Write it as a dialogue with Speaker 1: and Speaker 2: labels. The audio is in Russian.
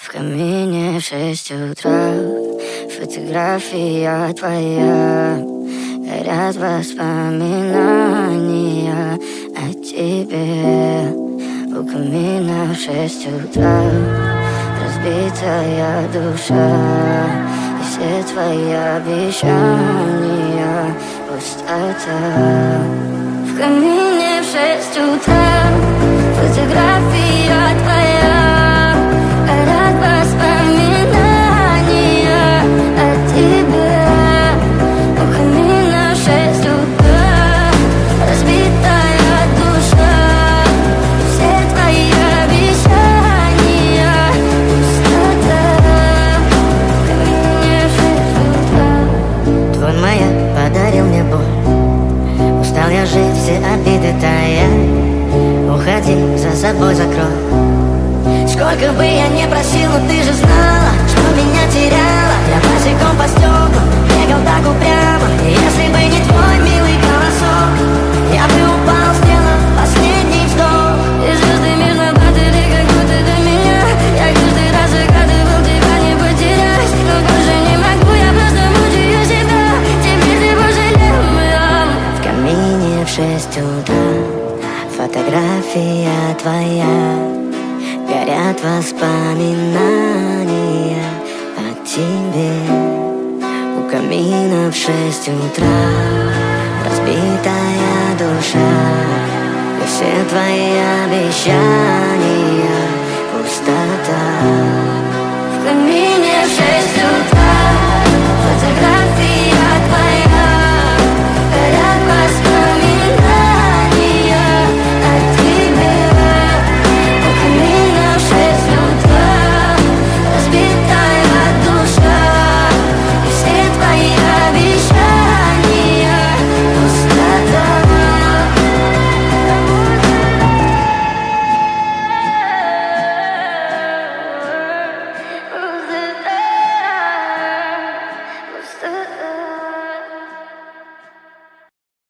Speaker 1: В камине в 6 утра, фотография твоя. Горят воспоминания о тебе. У камина в 6 утра разбитая душа, и все твои обещания пустота. В камине в 6 утра фотография твоя. Горят воспоминания о тебе. У камина в 6 утра разбитая душа, и все твои обещания пустота. В камине в 6 утра. Твой маяк подарил мне боль. Устал я жить, все обиды тая. Уходи, за собой закрой. Сколько бы я не просил, но ты же знала, что меня теряла. Я босиком по стеклам бегал так упрямо. И если бы не твой милый голосок, я бы упал, сделал последний вздох. И звезды мирно падали, как будто до меня. Я каждый раз загадывал тебя не потерять, но больше не могу, я просто мучаю себя. Теперь ты пожалел меня. В камине в 6 утра фотография твоя. Горят воспоминания о тебе. У камина в 6 утра разбитая душа, и все твои обещания